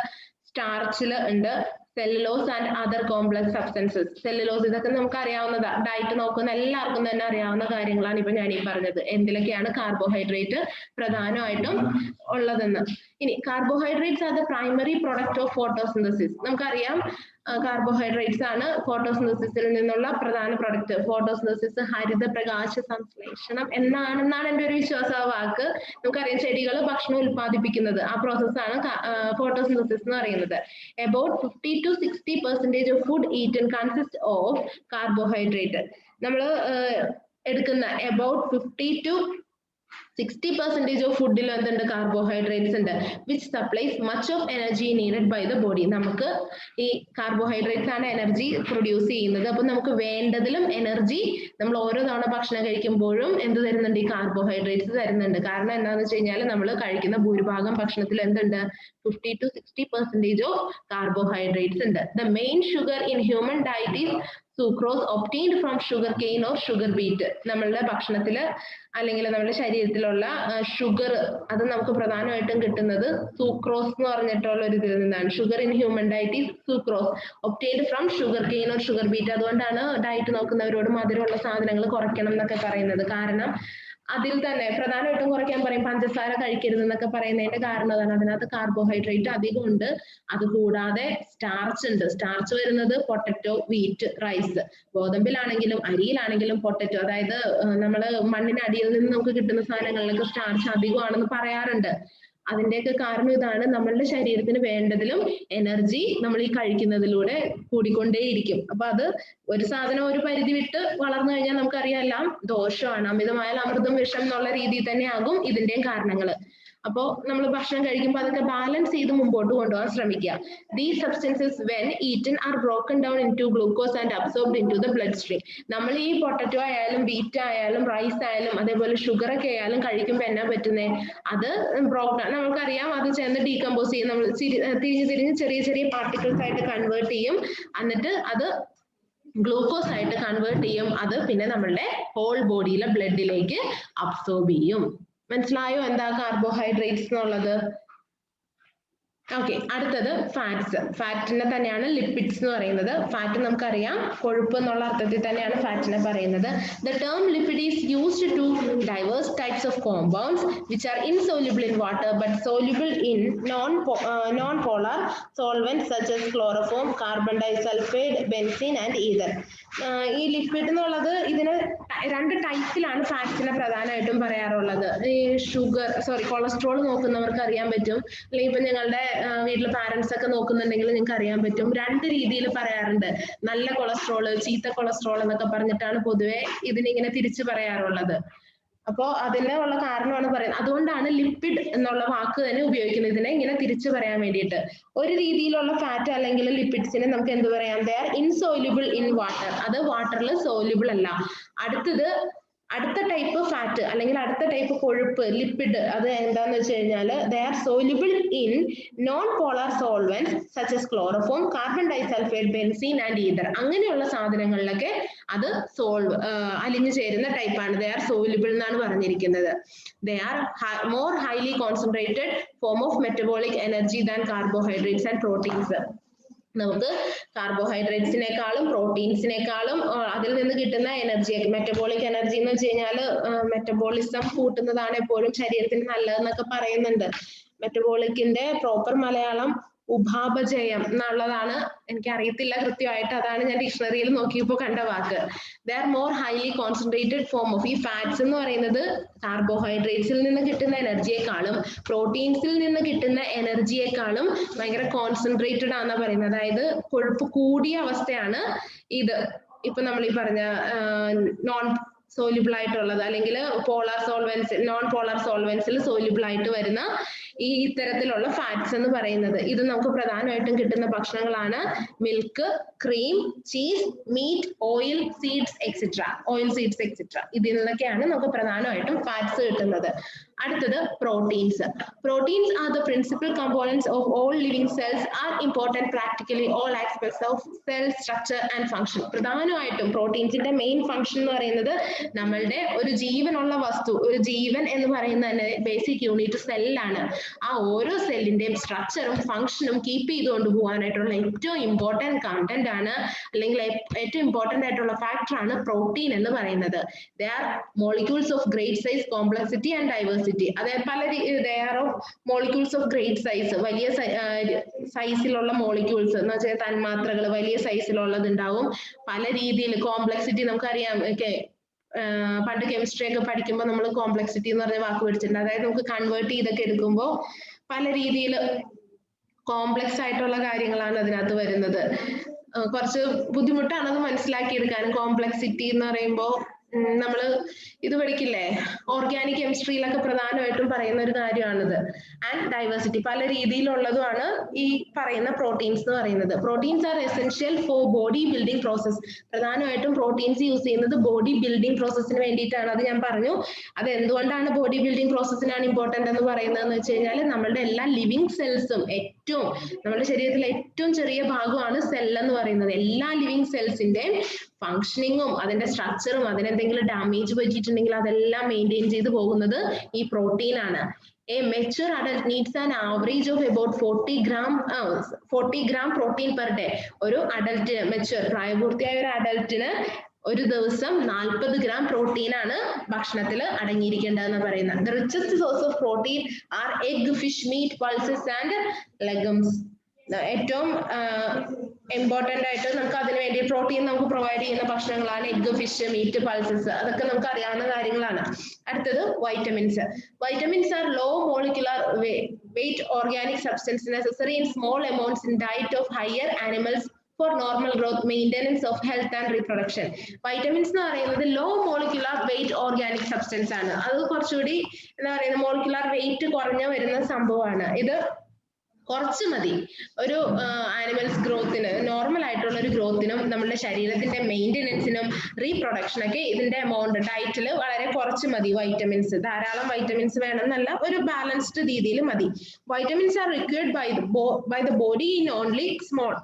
[SPEAKER 1] സ്റ്റാർച്ചിൽ ഉണ്ട്, cellulose and other complex substances. Cellulose ഇതൊക്കെ നമുക്ക് അറിയാവുന്നതാണ്. ഡയറ്റ് നോക്കുന്ന എല്ലാവർക്കും തന്നെ അറിയാവുന്ന കാര്യങ്ങളാണ് ഇപ്പൊ ഞാൻ ഈ പറഞ്ഞത്. എന്തിലൊക്കെയാണ് കാർബോഹൈഡ്രേറ്റ് പ്രധാനമായിട്ടും ഉള്ളതെന്ന്. ഇനി carbohydrates are the primary product of photosynthesis. നമുക്കറിയാം കാർബോഹൈഡ്രേറ്റ്സ് ആണ് ഫോട്ടോസിന്തസിസിൽ നിന്നുള്ള പ്രധാന പ്രൊഡക്റ്റ്. ഫോട്ടോസിന്തസിസ് ഹരിത പ്രകാശ സംശ്ലേഷണം എന്നാണെന്നാണ് എൻ്റെ ഒരു വിശ്വാസ വാക്ക്. നമുക്കറിയാം ചെടികൾ ഭക്ഷണം ഉൽപ്പാദിപ്പിക്കുന്നത് ആ പ്രോസസ്സാണ് ഫോട്ടോസിന്തസിസ് എന്ന് പറയുന്നത്. About 50 to 60% of food eaten consists of carbohydrate. നമ്മൾ എടുക്കുന്ന about 50 to 60% of ഫുഡിൽ എന്തുണ്ട് കാർബോഹൈഡ്രേറ്റ്സ് ഉണ്ട്. Which supplies much of energy needed by the body. നമുക്ക് ഈ കാർബോഹൈഡ്രേറ്റ്സ് ആണ് എനർജി പ്രൊഡ്യൂസ് ചെയ്യുന്നത്. അപ്പൊ നമുക്ക് വേണ്ടതിലും എനർജി നമ്മൾ ഓരോ തവണ ഭക്ഷണം കഴിക്കുമ്പോഴും എന്ത് തരുന്നുണ്ട്, ഈ കാർബോഹൈഡ്രേറ്റ്സ് തരുന്നുണ്ട്. കാരണം എന്താണെന്ന് വെച്ച് കഴിഞ്ഞാൽ നമ്മൾ കഴിക്കുന്ന ഭൂരിഭാഗം ഭക്ഷണത്തിൽ എന്തുണ്ട് 50 to 60% ഓഫ് കാർബോഹൈഡ്രേറ്റ്സ് ഉണ്ട്. The main sugar in human diet is sucrose obtained from sugar cane or sugar beet. നമ്മളുടെ ഭക്ഷണത്തിൽ അല്ലെങ്കിൽ നമ്മുടെ ശരീരത്തിലുള്ള ഷുഗർ അത് നമുക്ക് പ്രധാനമായിട്ടും കിട്ടുന്നത് സൂക്രോസ് എന്ന് പറഞ്ഞിട്ടുള്ള ഒരു ഇതിൽ നിന്നാണ്. Sugar in human diet is sucrose obtained from sugar cane or sugar beet. അതുകൊണ്ടാണ് ഡയറ്റ് നോക്കുന്നവരോട് മധുരമുള്ള സാധനങ്ങൾ കുറയ്ക്കണം എന്നൊക്കെ പറയുന്നത്. കാരണം അതിൽ തന്നെ പ്രധാനമായിട്ടും കുറയ്ക്കാൻ പറയും, പഞ്ചസാര കഴിക്കരുത് എന്നൊക്കെ പറയുന്നതിന്റെ കാരണം അതാണ്. അതിനകത്ത് കാർബോഹൈഡ്രേറ്റ് അധികം ഉണ്ട്. അതുകൂടാതെ സ്റ്റാർച്ച് ഉണ്ട്. സ്റ്റാർച്ച് വരുന്നത് പൊട്ടറ്റോ, വീറ്റ്, റൈസ്. ഗോതമ്പിലാണെങ്കിലും അരിയിലാണെങ്കിലും പൊട്ടറ്റോ, അതായത് നമ്മൾ മണ്ണിനടിയിൽ നിന്ന് നമുക്ക് കിട്ടുന്ന സാധനങ്ങളിലൊക്കെ സ്റ്റാർച്ച് അധികമാണെന്ന് പറയാറുണ്ട്. അതിന്റെയൊക്കെ കാരണം ഇതാണ്, നമ്മളുടെ ശരീരത്തിന് വേണ്ടതിലും എനർജി നമ്മൾ ഈ കഴിക്കുന്നതിലൂടെ കൂടിക്കൊണ്ടേയിരിക്കും. അപ്പൊ അത് ഒരു സാധനം ഒരു പരിധി വിട്ട് വളർന്നു കഴിഞ്ഞാൽ നമുക്കറിയാം എല്ലാം ദോഷമാണ്. അമിതമായാൽ അമൃതം വിഷം എന്നുള്ള രീതിയിൽ തന്നെയാകും ഇതിന്റെയും കാരണങ്ങൾ. അപ്പോൾ നമ്മൾ ഭക്ഷണം കഴിക്കുമ്പോൾ അതൊക്കെ ബാലൻസ് ചെയ്ത് മുമ്പോട്ട് കൊണ്ടുപോകാൻ ശ്രമിക്കുക. These substances when eaten R broken down into glucose and absorbed into the blood stream. നമ്മൾ ഈ പൊട്ടറ്റോ ആയാലും വീറ്റ് ആയാലും റൈസ് ആയാലും അതേപോലെ ഷുഗർ ഒക്കെ ആയാലും കഴിക്കുമ്പോൾ എന്നാ പറ്റുന്നത്, അത് നമുക്കറിയാം അത് ചെന്ന് ഡീകമ്പോസ് ചെയ്യും. നമ്മൾ തിരിഞ്ഞ് ചെറിയ ചെറിയ പാർട്ടിക്കിൾസ് ആയിട്ട് കൺവേർട്ട് ചെയ്യും. എന്നിട്ട് അത് ഗ്ലൂക്കോസ് ആയിട്ട് കൺവേർട്ട് ചെയ്യും. അത് പിന്നെ നമ്മളുടെ ഹോൾ ബോഡിയിലെ ബ്ലഡിലേക്ക് അബ്സോർബ് ചെയ്യും. മനസ്സിലായോ എന്താ കാർബോഹൈഡ്രേറ്റ്സ് എന്നുള്ളത്? ഓക്കെ, അടുത്തത് ഫാറ്റ്സ്. ഫാറ്റിനെ തന്നെയാണ് ലിപ്പിഡ്സ് എന്ന് പറയുന്നത്. ഫാറ്റ് നമുക്കറിയാം കൊഴുപ്പ് എന്നുള്ള അർത്ഥത്തിൽ തന്നെയാണ് ഫാറ്റിനെ പറയുന്നത്. The term lipid is used to diverse types of compounds which are insoluble in water but soluble in non polar solvents such as chloroform, carbon disulphide, benzene and ether. ഈ ലിപ്പിഡ് എന്നുള്ളത് ഇതിന് രണ്ട് ടൈപ്പിലാണ് ഫാറ്റ്സിനെ പ്രധാനമായിട്ടും പറയാറുള്ളത്. ഈ കൊളസ്ട്രോൾ നോക്കുന്നവർക്ക് അറിയാൻ പറ്റും, അല്ലെങ്കിൽ ഇപ്പൊ ഞങ്ങളുടെ വീട്ടിൽ പാരന്റ്സ് ഒക്കെ നോക്കുന്നുണ്ടെങ്കിൽ നിങ്ങൾക്ക് അറിയാൻ പറ്റും. രണ്ട് രീതിയിൽ പറയാറുണ്ട്. നല്ല കൊളസ്ട്രോള്, ചീത്ത കൊളസ്ട്രോൾ എന്നൊക്കെ പറഞ്ഞിട്ടാണ് പൊതുവെ ഇതിനിങ്ങനെ തിരിച്ചു പറയാറുള്ളത്. അപ്പോ അതിന് ഉള്ള കാരണമാണ് പറയുന്നത്. അതുകൊണ്ടാണ് ലിപ്പിഡ് എന്നുള്ള വാക്ക് തന്നെ ഉപയോഗിക്കുന്നത്, ഇതിനെ ഇങ്ങനെ തിരിച്ചു പറയാൻ വേണ്ടിയിട്ട്. ഒരു രീതിയിലുള്ള ഫാറ്റ് അല്ലെങ്കിൽ ലിപ്പിഡ്സിനെ നമുക്ക് എന്ത് പറയാം? They are insoluble in water. അത് വാട്ടറിൽ സോല്യൂബിൾ അല്ല. അടുത്ത ടൈപ്പ് ഫാറ്റ് അല്ലെങ്കിൽ അടുത്ത ടൈപ്പ് കൊഴുപ്പ് ലിപ്പിഡ്, അത് എന്താന്ന് വെച്ച് കഴിഞ്ഞാൽ they are soluble in non polar solvents such as chloroform, carbon disulphide, benzene and ether. അങ്ങനെയുള്ള സാധനങ്ങളിലൊക്കെ അത് അലിഞ്ഞു ചേരുന്ന ടൈപ്പാണ്. ദേ ആർ സോല്യൂബിൾ എന്നാണ് പറഞ്ഞിരിക്കുന്നത്. ദേ are more highly concentrated form of metabolic energy than carbohydrates and proteins. നമുക്ക് കാർബോഹൈഡ്രേറ്റ്സിനേക്കാളും പ്രോട്ടീൻസിനേക്കാളും അതിൽ നിന്ന് കിട്ടുന്ന എനർജി, മെറ്റബോളിക് എനർജി എന്ന് വെച്ച് കഴിഞ്ഞാൽ മെറ്റബോളിസം കൂട്ടുന്നതാണ് എപ്പോഴും ശരീരത്തിന് നല്ലതെന്നൊക്കെ പറയുന്നുണ്ട്. മെറ്റബോളിക്കിന്റെ പ്രോപ്പർ മലയാളം ഉപാപചയം എന്നുള്ളതാണ്. എനിക്ക് അറിയത്തില്ല കൃത്യമായിട്ട്, അതാണ് ഞാൻ ഡിക്ഷണറിയിൽ നോക്കിയപ്പോൾ കണ്ട വാക്ക്. They are more highly concentrated form of. ഈ ഫാറ്റ്സ് എന്ന് പറയുന്നത് കാർബോഹൈഡ്രേറ്റ്സിൽ നിന്ന് കിട്ടുന്ന എനർജിയെക്കാളും പ്രോട്ടീൻസിൽ നിന്ന് കിട്ടുന്ന എനർജിയെക്കാളും ഭയങ്കര കോൺസെൻട്രേറ്റഡ് ആണെന്നാ പറയുന്നത്. അതായത് കൊഴുപ്പ് കൂടിയ അവസ്ഥയാണ് ഇത്. ഇപ്പൊ നമ്മൾ ഈ പറഞ്ഞ നോൺ സോല്യൂബിൾ ആയിട്ടുള്ളത് അല്ലെങ്കിൽ നോൺ പോളാർ സോൾവെന്റ്സിൽ സോല്യൂബിൾ ആയിട്ട് വരുന്ന ഈ ഇത്തരത്തിലുള്ള ഫാറ്റ്സ് എന്ന് പറയുന്നത്. ഇത് നമുക്ക് പ്രധാനമായിട്ടും കിട്ടുന്ന ഭക്ഷണങ്ങളാണ് milk, cream, cheese, meat, oil seeds etcetera. ഇതിൽ നിന്നൊക്കെയാണ് നമുക്ക് പ്രധാനമായിട്ടും ഫാറ്റ്സ് കിട്ടുന്നത്. അടുത്തത് proteins. Proteins are the principal components of all living cells, are important practically all aspects of cell structure and function. പ്രധാനമായിട്ടും പ്രോട്ടീൻസിന്റെ മെയിൻ ഫംഗ്ഷൻ എന്ന് പറയുന്നത് നമ്മളുടെ ഒരു ജീവനുള്ള വസ്തു, ഒരു ജീവൻ എന്ന് പറയുന്ന തന്നെ ബേസിക് യൂണിറ്റ് സെല്ലാണ്. ആ ഓരോ സെല്ലിന്റെയും സ്ട്രക്ചറും ഫംഗ്ഷനും കീപ്പ് ചെയ്തുകൊണ്ട് പോകാനായിട്ടുള്ള ഏറ്റവും ഇമ്പോർട്ടൻറ്റ് കണ്ടന്റ് ആണ്, അല്ലെങ്കിൽ ഏറ്റവും ഇമ്പോർട്ടന്റ് ആയിട്ടുള്ള ഫാക്ടർ ആണ് പ്രോട്ടീൻ എന്ന് പറയുന്നത്. They are molecules of great size, complexity and diversity. അതായത് they are of molecules of great size, വലിയ സൈസിലുള്ള മോളിക്യൂൾസ് എന്ന് വെച്ചാൽ തന്മാത്രകൾ വലിയ സൈസിലുള്ളത് ഉണ്ടാവും. പല രീതിയിൽ കോംപ്ലക്സിറ്റി നമുക്കറിയാം. പണ്ട് കെമിസ്ട്രി ഒക്കെ പഠിക്കുമ്പോൾ നമ്മൾ കോംപ്ലക്സിറ്റി എന്ന് പറഞ്ഞ വാക്ക് പഠിച്ചിട്ടുണ്ട്. അതായത് നമുക്ക് കൺവേർട്ട് ചെയ്തൊക്കെ എടുക്കുമ്പോൾ പല രീതിയിൽ കോംപ്ലക്സ് ആയിട്ടുള്ള കാര്യങ്ങളാണ് അതിനകത്ത് വരുന്നത്. കുറച്ച് ബുദ്ധിമുട്ടാണ് അത് മനസ്സിലാക്കിയെടുക്കാനും. കോംപ്ലക്സിറ്റി എന്ന് പറയുമ്പോൾ നമ്മൾ ഇത് പഠിക്കില്ലേ, ഓർഗാനിക് കെമിസ്ട്രിയിലൊക്കെ പ്രധാനമായിട്ടും പറയുന്ന ഒരു കാര്യമാണിത്. ആൻഡ് ഡൈവേഴ്സിറ്റി, പല രീതിയിലുള്ളതുമാണ് ഈ പറയുന്ന പ്രോട്ടീൻസ് എന്ന് പറയുന്നത്. Proteins are essential for body building process. പ്രധാനമായിട്ടും പ്രോട്ടീൻസ് യൂസ് ചെയ്യുന്നത് ബോഡി ബിൽഡിംഗ് പ്രോസസ്സിന് വേണ്ടിയിട്ടാണ്. അത് ഞാൻ പറഞ്ഞു. അത് എന്തുകൊണ്ടാണ് ബോഡി ബിൽഡിംഗ് പ്രോസസ്സിനാണ് ഇമ്പോർട്ടന്റ് എന്ന് പറയുന്നതെന്ന് വെച്ച് കഴിഞ്ഞാൽ നമ്മളുടെ എല്ലാ ലിവിങ് സെൽസും നമ്മുടെ ശരീരത്തിലെ ഏറ്റവും ചെറിയ ഭാഗമാണ് സെൽ എന്ന് പറയുന്നത്. എല്ലാ ലിവിങ് സെൽസിന്റെയും ഫംഗ്ഷനിങ്ങും അതിന്റെ സ്ട്രക്ചറും അതിനെന്തെങ്കിലും ഡാമേജ് പറ്റിയിട്ടുണ്ടെങ്കിൽ അതെല്ലാം മെയിൻറ്റെയിൻ ചെയ്ത് പോകുന്നത് ഈ പ്രോട്ടീൻ ആണ്. A mature adult needs an average of about 40 gram protein per day. ഒരു അഡൽറ്റിന്, പ്രായപൂർത്തിയായ ഒരു അഡൽറ്റിന് ഒരു ദിവസം 40 ഗ്രാം പ്രോട്ടീൻ ആണ് ഭക്ഷണത്തിൽ അടങ്ങിയിരിക്കേണ്ടതെന്ന് പറയുന്നത്. The richest source of protein are egg, fish, meat, pulses and legumes. ഏറ്റവും ഇമ്പോർട്ടന്റ് ആയിട്ട് നമുക്ക് അതിന് വേണ്ടി പ്രോട്ടീൻ നമുക്ക് പ്രൊവൈഡ് ചെയ്യുന്ന ഭക്ഷണങ്ങളാണ് എഗ്, ഫിഷ്, മീറ്റ്, പൾസസ്. അതൊക്കെ നമുക്ക് അറിയാവുന്ന കാര്യങ്ങളാണ്. അടുത്തത് vitamins. Vitamins are low molecular weight organic substance necessary in small amounts in diet of higher animals for normal growth, maintenance of health and reproduction. Vitamins എന്ന് പറയുന്നത് low molecular weight organic substance ആണ്. അത് കുറച്ചുകൂടി എന്താ പറയുന്നത്, molecular weight കുറഞ്ഞ വരുന്ന സംഭവമാണ്. ഇത് കുറച്ച് മതി ഒരു ആനിമൽസ് ഗ്രോത്തിന്, നോർമൽ ആയിട്ടുള്ള ഒരു ഗ്രോത്തിനും നമ്മുടെ ശരീരത്തിന്റെ മെയിൻ്റെനൻസിനും റീപ്രൊഡക്ഷനൊക്കെ ഇതിന്റെ എമൗണ്ട് ഡയറ്റിൽ വളരെ കുറച്ച് മതി. വൈറ്റമിൻസ് ധാരാളം വൈറ്റമിൻസ് വേണമെന്നല്ല, ഒരു ബാലൻസ്ഡ് രീതിയിൽ മതി. Vitamins are required by the body in only small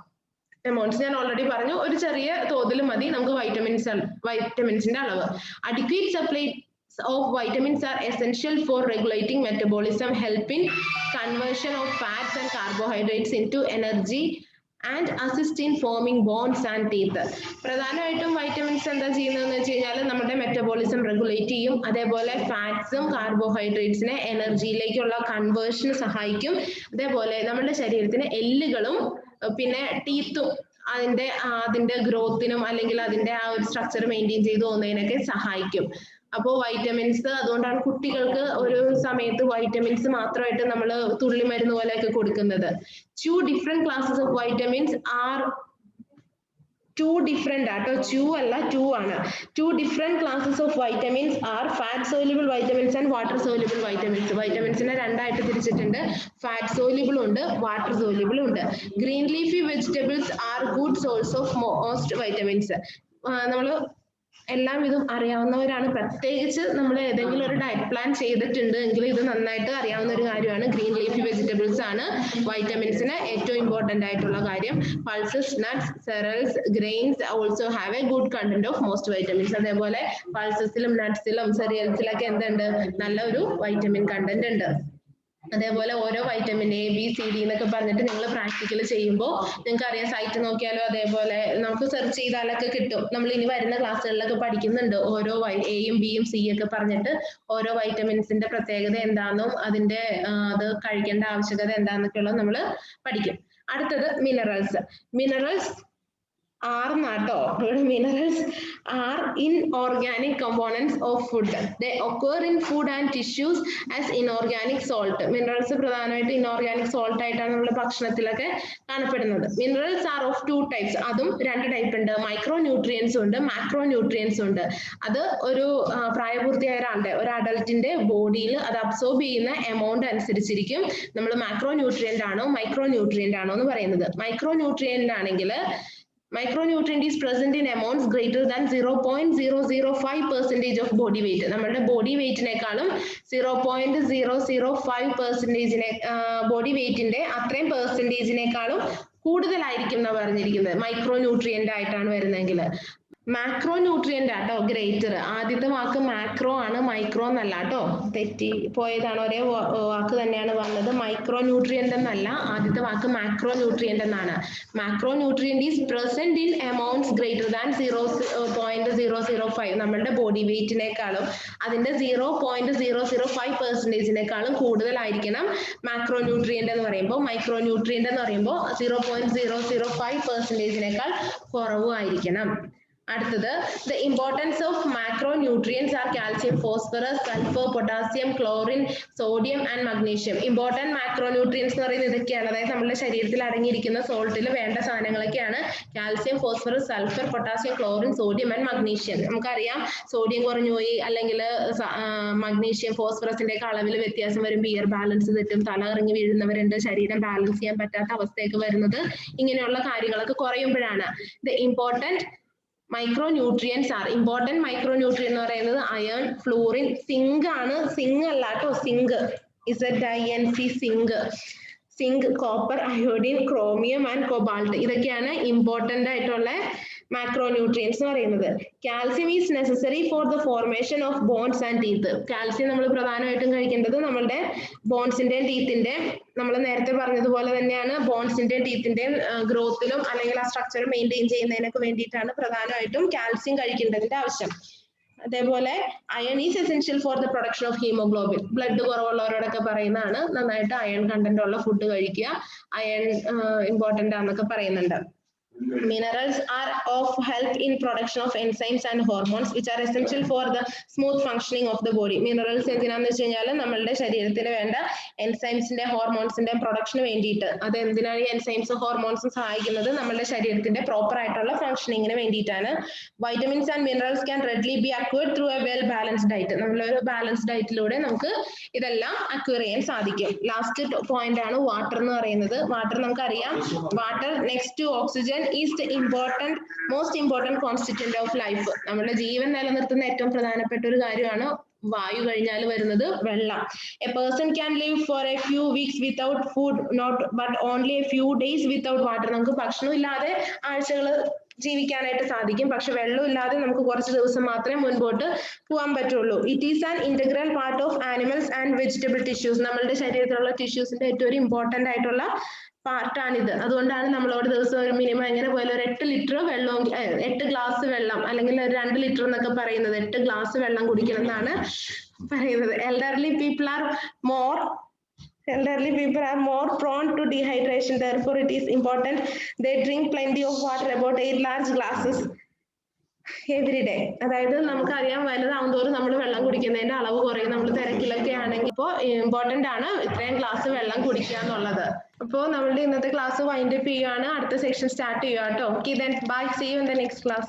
[SPEAKER 1] amounts. ഞാൻ ഓൾറെഡി പറഞ്ഞു, ഒരു ചെറിയ തോതിൽ മതി നമുക്ക് വൈറ്റമിൻസിന്റെ അളവ്. Adequate of vitamins are essential for regulating metabolism, helping conversion of fats and carbohydrates into energy and assist in forming bones and teeth. പ്രധാനമായിട്ടും വൈറ്റമിൻസ് എന്താ ചെയ്യുന്നതെന്ന് വെച്ച് കഴിഞ്ഞാൽ നമ്മുടെ മെറ്റബോളിസം റെഗുലേറ്റ് ചെയ്യും, അതേപോലെ ഫാറ്റ്സും കാർബോഹൈഡ്രേറ്റ്സിനെ എനർജിയിലേക്കുള്ള കൺവേർഷന് സഹായിക്കും, അതേപോലെ നമ്മുടെ ശരീരത്തിന് എല്ലുകളും പിന്നെ ടീത്തും അതിന്റെ ഗ്രോത്തിനും അല്ലെങ്കിൽ അതിന്റെ ആ ഒരു സ്ട്രക്ചർ മെയിൻറ്റെയിൻ ചെയ്ത് പോകുന്നതിനൊക്കെ സഹായിക്കും. അപ്പോൾ വൈറ്റമിൻസ് അതുകൊണ്ടാണ് കുട്ടികൾക്ക് ഒരു സമയത്ത് വൈറ്റമിൻസ് മാത്രമായിട്ട് നമ്മൾ തുള്ളിമരുന്ന് പോലെയൊക്കെ കൊടുക്കുന്നത്. Two different classes of vitamins are two different ആണ്. Two different classes of vitamins are fat soluble vitamins and water soluble vitamins. വൈറ്റമിൻസിനെ രണ്ടായിട്ട് തിരിച്ചിട്ടുണ്ട്. ഫാറ്റ് soluble ഉണ്ട്, വാട്ടർ soluble ഉണ്ട്. Green leafy vegetables are good source of most vitamins. നമ്മൾ എല്ലാം ഇതും അറിയാവുന്നവരാണ്, പ്രത്യേകിച്ച് നമ്മൾ ഏതെങ്കിലും ഒരു ഡയറ്റ് പ്ലാൻ ചെയ്തിട്ടുണ്ട് എങ്കിൽ ഇത് നന്നായിട്ട് അറിയാവുന്ന ഒരു കാര്യമാണ്. ഗ്രീൻ ലീഫി വെജിറ്റബിൾസ് ആണ് വൈറ്റമിൻസിന് ഏറ്റവും ഇമ്പോർട്ടന്റ് ആയിട്ടുള്ള കാര്യം. Pulses, nuts, cereals, grains also have a good content of most vitamins. അതേപോലെ പൾസസിലും നട്ട്സിലും സെറിയൽസിലൊക്കെ എന്തുണ്ട്, നല്ല ഒരു വൈറ്റമിൻ കണ്ടന്റ് ഉണ്ട്. അതേപോലെ ഓരോ vitamin A B C D എന്നൊക്കെ പറഞ്ഞിട്ട് നിങ്ങൾ പ്രാക്ടിക്കൽ ചെയ്യുമ്പോൾ നിങ്ങൾക്ക് അറിയാം, സൈറ്റ് നോക്കിയാലോ അതേപോലെ നമുക്ക് സെർച്ച് ചെയ്താലൊക്കെ കിട്ടും. നമ്മൾ ഇനി വരുന്ന ക്ലാസ്സുകളിലൊക്കെ പഠിക്കുന്നുണ്ട് ഓരോ എയും ബിയും സി ഒക്കെ പറഞ്ഞിട്ട് ഓരോ വൈറ്റമിൻസിന്റെ പ്രത്യേകത എന്താണെന്നും അതിന്റെ അത് കഴിക്കേണ്ട ആവശ്യകത എന്താണെന്നൊക്കെ ഉള്ളത് നമ്മൾ പഠിക്കും. അടുത്തത് minerals. Minerals minerals are inorganic components of food. They occur in food and tissues as inorganic salt. Minerals പ്രധാനമായിട്ട് inorganic salt ആയിട്ടാണ് നമ്മുടെ ഭക്ഷണത്തിലൊക്കെ കാണപ്പെടുന്നത്. Minerals are of two types. അതും രണ്ട് ടൈപ്പ് ഉണ്ട്. മൈക്രോ ന്യൂട്രിയൻസ് ഉണ്ട്, മാക്രോ ന്യൂട്രിയൻസ് ഉണ്ട്. അത് ഒരു പ്രായപൂർത്തിയായ ഒരു അഡൽറ്റിന്റെ ബോഡിയിൽ അത് അബ്സോർബ് ചെയ്യുന്ന എമൗണ്ട് അനുസരിച്ചിരിക്കും നമ്മൾ മാക്രോ ന്യൂട്രിയന്റ് ആണോ മൈക്രോ ന്യൂട്രിയന്റ് ആണോ എന്ന് പറയുന്നത്. മൈക്രോ ന്യൂട്രിയന്റ് ആണെങ്കിൽ micronutrient is present in amounts greater than 0.005% of body weight. നമ്മുടെ ബോഡി വെയിറ്റിനേക്കാളും 0.005% ബോഡി വെയിറ്റിന്റെ അത്രയും പെർസെന്റേജിനേക്കാളും കൂടുതലായിരിക്കും എന്നാണ് പറഞ്ഞിരിക്കുന്നത് മൈക്രോ ന്യൂട്രിയന്റ് ആയിട്ടാണ് വരുന്നതെങ്കിൽ. മാക്രോ ന്യൂട്രിയന്റ് ആട്ടോ ഗ്രേറ്റർ. ആദ്യത്തെ വാക്ക് മാക്രോ ആണ്, മൈക്രോ എന്നല്ല കേട്ടോ, തെറ്റി പോയതാണ്. ഒരേ വാക്ക് തന്നെയാണ് വന്നത്. മൈക്രോ ന്യൂട്രിയന്റ് എന്നല്ല, ആദ്യത്തെ വാക്ക് മാക്രോ ന്യൂട്രിയന്റ് എന്നാണ്. Macro nutrient is present in amounts greater than 0.005. നമ്മളുടെ ബോഡി വെയിറ്റിനേക്കാളും അതിന്റെ 0.005%-നേക്കാളും കൂടുതലായിരിക്കണം മാക്രോ ന്യൂട്രിയന്റ് എന്ന് പറയുമ്പോൾ. മൈക്രോ ന്യൂട്രിയന്റ് എന്ന് പറയുമ്പോൾ 0.005%-നേക്കാൾ കുറവായിരിക്കണം. അടുത്തത് the importance of macronutrients are calcium, phosphorus, sulfur, potassium, chlorine, sodium and magnesium. important macronutrients എന്ന് പറയുന്നത് ഇതൊക്കെയാണ്. അതായത് നമ്മുടെ ശരീരത്തിൽ അടങ്ങിയിരിക്കുന്ന സോൾട്ടിൽ വേണ്ട സാധനങ്ങളൊക്കെയാണ് calcium, phosphorus, sulphur, potassium, chlorine, sodium and magnesium. നമുക്കറിയാം സോഡിയം കുറഞ്ഞു പോയി അല്ലെങ്കിൽ മഗ്നീഷ്യം ഫോസ്ഫറസിന്റെ ഒക്കെ അളവിൽ വ്യത്യാസം വരുമ്പോൾ ഇയർ ബാലൻസ് തെറ്റും, തല ഇറങ്ങി വീഴുന്നവരുണ്ട്, ശരീരം ബാലൻസ് ചെയ്യാൻ പറ്റാത്ത അവസ്ഥയൊക്കെ വരുന്നത് ഇങ്ങനെയുള്ള കാര്യങ്ങളൊക്കെ കുറയുമ്പോഴാണ്. the important micronutrients are important micronutrient എന്ന് പറയുന്നത് അയൺ, ഫ്ലൂറിൻ, സിങ്ക് ആണ്. സിങ്ക് അല്ല കേട്ടോ, zinc zinc, copper, iodine, chromium and cobalt. ഇതൊക്കെയാണ് ഇമ്പോർട്ടന്റ് ആയിട്ടുള്ള മാക്രോന്യൂട്രിയൻസ് എന്ന് പറയുന്നത്. Calcium is necessary for the formation of bones and teeth. Calcium നമ്മൾ പ്രധാനമായിട്ടും കഴിക്കേണ്ടത് നമ്മളുടെ ബോൺസിന്റെയും ടീത്തിന്റെയും, നമ്മൾ നേരത്തെ പറഞ്ഞതുപോലെ തന്നെയാണ് ബോൺസിന്റെയും ടീത്തിന്റെയും ഗ്രോത്തിലും അല്ലെങ്കിൽ ആ സ്ട്രക്ചർ മെയിൻറ്റെയിൻ ചെയ്യുന്നതിനൊക്കെ വേണ്ടിയിട്ടാണ് പ്രധാനമായിട്ടും കാൽസ്യം കഴിക്കേണ്ടതിന്റെ ആവശ്യം. അതേപോലെ iron is essential for the production of haemoglobin. Blood കുറവുള്ളവരോടൊക്കെ പറയുന്നതാണ് നന്നായിട്ട് അയൺ കണ്ടന്റ് ഉള്ള ഫുഡ് കഴിക്കുക, അയൺ ഇമ്പോർട്ടന്റ് ആണെന്നൊക്കെ പറയുന്നുണ്ട്. Minerals are of help in production of enzymes and hormones which are essential for the smooth functioning of the body. Minerals എന്തിനാന്ന് വെച്ച് കഴിഞ്ഞാൽ നമ്മളുടെ ശരീരത്തിന് വേണ്ട എൻസൈംസിന്റെ ഹോർമോൺസിന്റെ പ്രൊഡക്ഷന് വേണ്ടിയിട്ട്. അത് എന്തിനാണ് ഈ എൻസൈംസും ഹോർമോൺസും സഹായിക്കുന്നത്? നമ്മളുടെ ശരീരത്തിന്റെ പ്രോപ്പർ ആയിട്ടുള്ള ഫംഗ്ഷനിങ്ങിന് വേണ്ടിയിട്ടാണ്. Vitamins and minerals can readily B acquired through A well balanced diet. നമ്മളൊരു ബാലൻസ്ഡ് ഡയറ്റിലൂടെ നമുക്ക് ഇതെല്ലാം അക്വയർ ചെയ്യാൻ സാധിക്കും. ലാസ്റ്റ് പോയിന്റ് ആണ് വാട്ടർ എന്ന് പറയുന്നത്. വാട്ടർ നമുക്കറിയാം, water next to oxygen is the most important constituent of life. നമ്മുടെ ജീവൻ നിലനിർത്തുന്ന ഏറ്റവും പ്രധാനപ്പെട്ട ഒരു കാര്യമാണ് വായു കഴിഞ്ഞാൽ വരുന്നത് വെള്ളം. A person can live for a few weeks without food, but only a few days without water. നമുക്ക് ഭക്ഷണം ഇല്ലാതെ ആഴ്ചകൾ ജീവിക്കാനായിട്ട് സാധിക്കും. പക്ഷെ വെള്ളമില്ലാതെ നമുക്ക് കുറച്ച് ദിവസം മാത്രമേ മുൻപോട്ട് പോകാൻ പറ്റുള്ളൂ. It is an integral part of animals and vegetable tissues. നമ്മളുടെ ശരീരത്തിലുള്ള ടിഷ്യൂസിന്റെ ഏറ്റവും ഒരു ഇമ്പോർട്ടന്റ് ആയിട്ടുള്ള പാർട്ടാണിത്. അതുകൊണ്ടാണ് നമ്മളോട് ദിവസം ഒരു മിനിമം എങ്ങനെ പോയാലും ഒരു 8 ലിറ്റർ വെള്ളം 8 ഗ്ലാസ് വെള്ളം അല്ലെങ്കിൽ ഒരു 2 ലിറ്റർ എന്നൊക്കെ പറയുന്നത് 8 ഗ്ലാസ് വെള്ളം കുടിക്കണം എന്നാണ് പറയുന്നത്. Elderly people are more prone to dehydration. Therefore, it is important they drink plenty of water, about 8 large glasses every day. അതായത് നമുക്കറിയാം വലുതാവും തോറും നമ്മൾ വെള്ളം കുടിക്കുന്നതിന്റെ അളവ് കുറയും. നമ്മൾ തിരക്കിലൊക്കെ ആണെങ്കിൽ ഇപ്പോൾ ഇമ്പോർട്ടന്റ് ആണ് ഇത്രയും ഗ്ലാസ് വെള്ളം കുടിക്കുക എന്നുള്ളത്. അപ്പോൾ നമ്മളുടെ ഇന്നത്തെ ക്ലാസ് വൈൻഡ് അപ്പ് ചെയ്യുകയാണ്. അടുത്ത സെക്ഷൻ സ്റ്റാർട്ട് ചെയ്യുക കേട്ടോ. Okay, then bye, see you in the next class.